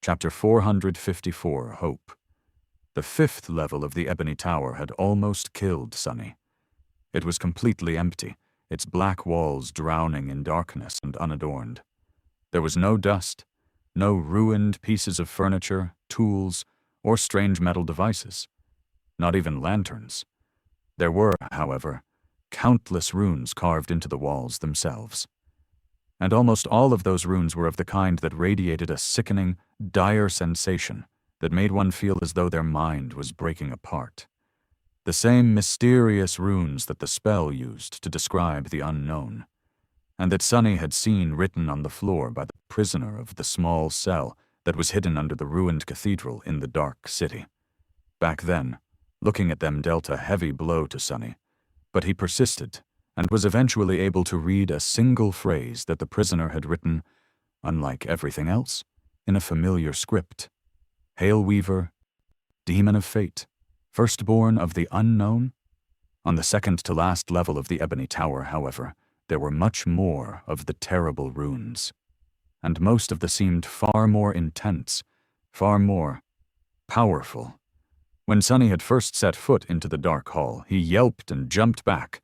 Chapter 454, Hope. The fifth level of the Ebony Tower had almost killed Sunny. It was completely empty, its black walls drowning in darkness and unadorned. There was no dust, no ruined pieces of furniture, tools, or strange metal devices. Not even lanterns. There were, however, countless runes carved into the walls themselves. And almost all of those runes were of the kind that radiated a sickening, dire sensation that made one feel as though their mind was breaking apart. The same mysterious runes that the spell used to describe the unknown, and that Sunny had seen written on the floor by the prisoner of the small cell that was hidden under the ruined cathedral in the dark city. Back then, looking at them dealt a heavy blow to Sunny, but he persisted and was eventually able to read a single phrase that the prisoner had written, unlike everything else, in a familiar script. Hail Weaver, Demon of Fate, Firstborn of the Unknown. On the second-to-last level of the Ebony Tower, however, there were much more of the terrible runes, and most of them seemed far more intense, far more powerful. When Sunny had first set foot into the dark hall, he yelped and jumped back,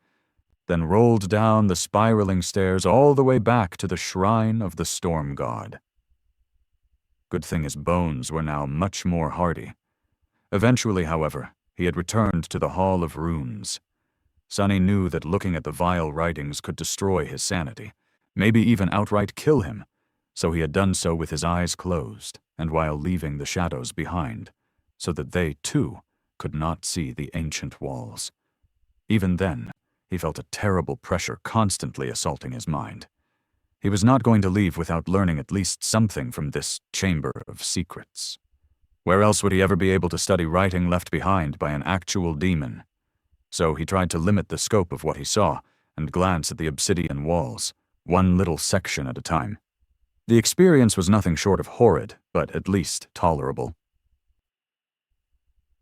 then rolled down the spiraling stairs all the way back to the shrine of the Storm God. Good thing his bones were now much more hardy. Eventually, however, he had returned to the Hall of Runes. Sunny knew that looking at the vile writings could destroy his sanity, maybe even outright kill him, so he had done so with his eyes closed and while leaving the shadows behind, so that they, too, could not see the ancient walls. Even then, he felt a terrible pressure constantly assaulting his mind. He was not going to leave without learning at least something from this chamber of secrets. Where else would he ever be able to study writing left behind by an actual demon? So he tried to limit the scope of what he saw and glance at the obsidian walls, one little section at a time. The experience was nothing short of horrid, but at least tolerable.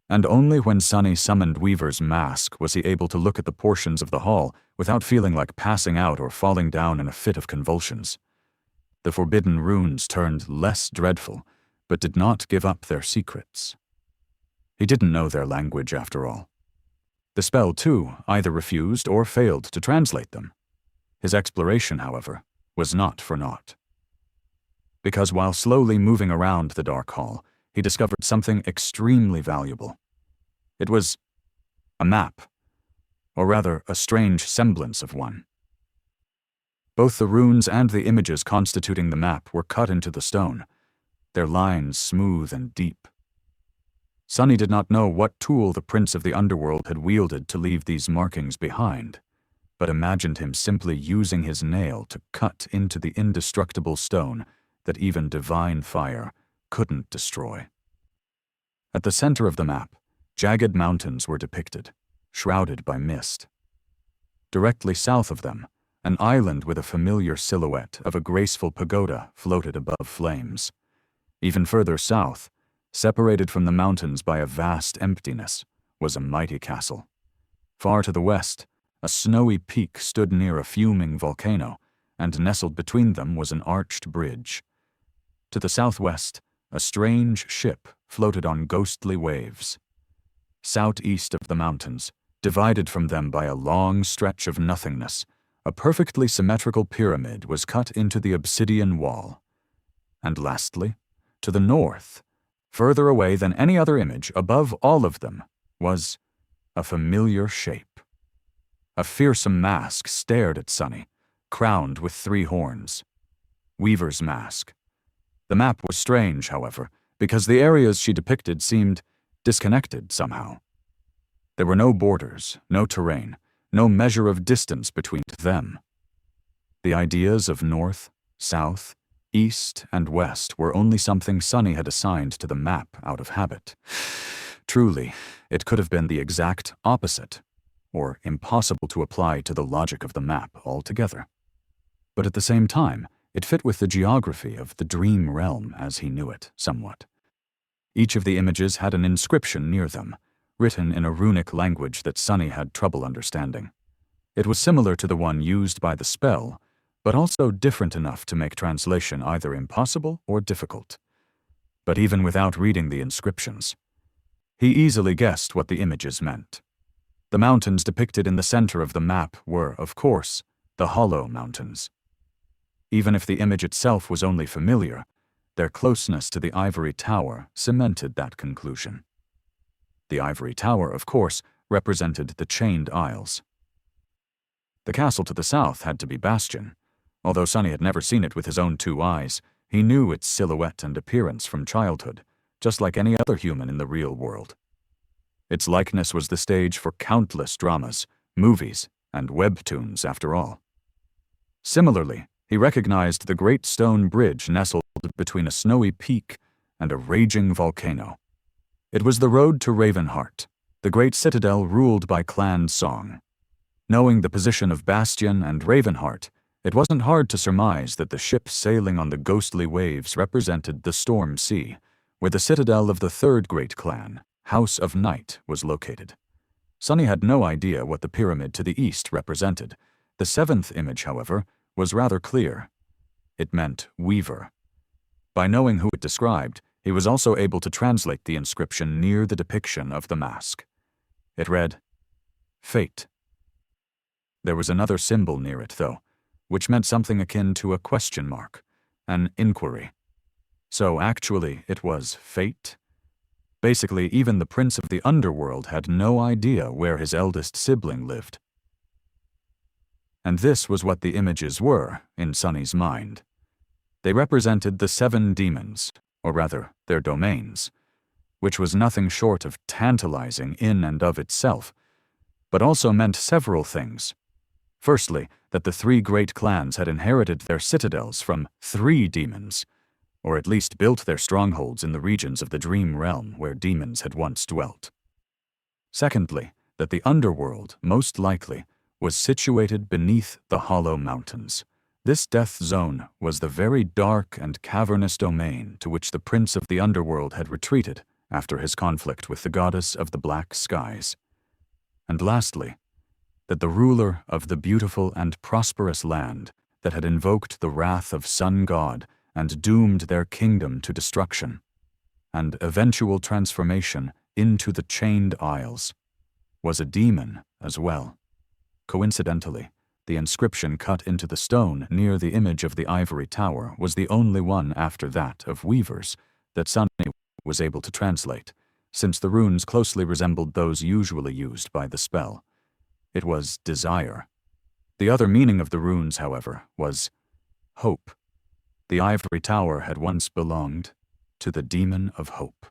And only when Sunny summoned Weaver's mask was he able to look at the portions of the hall without feeling like passing out or falling down in a fit of convulsions. The forbidden runes turned less dreadful, but did not give up their secrets. He didn't know their language, after all. The spell, too, either refused or failed to translate them. His exploration, however, was not for naught. Because while slowly moving around the dark hall, he discovered something extremely valuable. It was a map, or rather a strange semblance of one. Both the runes and the images constituting the map were cut into the stone, their lines smooth and deep. Sunny did not know what tool the Prince of the Underworld had wielded to leave these markings behind, but imagined him simply using his nail to cut into the indestructible stone that even divine fire couldn't destroy. At the center of the map, jagged mountains were depicted, shrouded by mist. Directly south of them, an island with a familiar silhouette of a graceful pagoda floated above flames. Even further south, separated from the mountains by a vast emptiness, was a mighty castle. Far to the west, a snowy peak stood near a fuming volcano, and nestled between them was an arched bridge. To the southwest, a strange ship floated on ghostly waves. Southeast of the mountains, divided from them by a long stretch of nothingness, a perfectly symmetrical pyramid was cut into the obsidian wall. And lastly, to the north, further away than any other image, above all of them, was a familiar shape. A fearsome mask stared at Sunny, crowned with 3 horns. Weaver's mask. The map was strange, however, because the areas she depicted seemed disconnected somehow. There were no borders, no terrain, no measure of distance between them. The ideas of north, south, east, and west were only something Sunny had assigned to the map out of habit. Truly, it could have been the exact opposite, or impossible to apply to the logic of the map altogether. But at the same time, it fit with the geography of the dream realm as he knew it, somewhat. Each of the images had an inscription near them, written in a runic language that Sunny had trouble understanding. It was similar to the one used by the spell, but also different enough to make translation either impossible or difficult. But even without reading the inscriptions, he easily guessed what the images meant. The mountains depicted in the center of the map were, of course, the Hollow Mountains. Even if the image itself was only familiar, their closeness to the Ivory Tower cemented that conclusion. The Ivory Tower, of course, represented the Chained Isles. The castle to the south had to be Bastion. Although Sonny had never seen it with his own 2 eyes, he knew its silhouette and appearance from childhood, just like any other human in the real world. Its likeness was the stage for countless dramas, movies, and webtoons, after all. Similarly, he recognized the great stone bridge nestled between a snowy peak and a raging volcano. It was the road to Ravenheart, the great citadel ruled by Clan Song. Knowing the position of Bastion and Ravenheart, it wasn't hard to surmise that the ship sailing on the ghostly waves represented the Storm Sea, where the citadel of the third great clan, House of Night, was located. Sonny had no idea what the pyramid to the east represented. The 7th image, however, was rather clear. It meant Weaver. By knowing who it described, he was also able to translate the inscription near the depiction of the mask. It read, Fate. There was another symbol near it, though, which meant something akin to a question mark, an inquiry. So actually, it was fate? Basically, even the Prince of the Underworld had no idea where his eldest sibling lived. And this was what the images were in Sonny's mind. They represented the 7 demons, or rather, their domains, which was nothing short of tantalizing in and of itself, but also meant several things. Firstly, that the 3 great clans had inherited their citadels from 3 demons, or at least built their strongholds in the regions of the Dream Realm where demons had once dwelt. Secondly, that the underworld, most likely, was situated beneath the Hollow Mountains. This death zone was the very dark and cavernous domain to which the Prince of the Underworld had retreated after his conflict with the goddess of the black skies. And lastly, that the ruler of the beautiful and prosperous land that had invoked the wrath of Sun God and doomed their kingdom to destruction, and eventual transformation into the Chained Isles, was a demon as well. Coincidentally, the inscription cut into the stone near the image of the Ivory Tower was the only one after that of Weavers that Sonny was able to translate, since the runes closely resembled those usually used by the spell. It was desire. The other meaning of the runes, however, was hope. The Ivory Tower had once belonged to the Demon of Hope.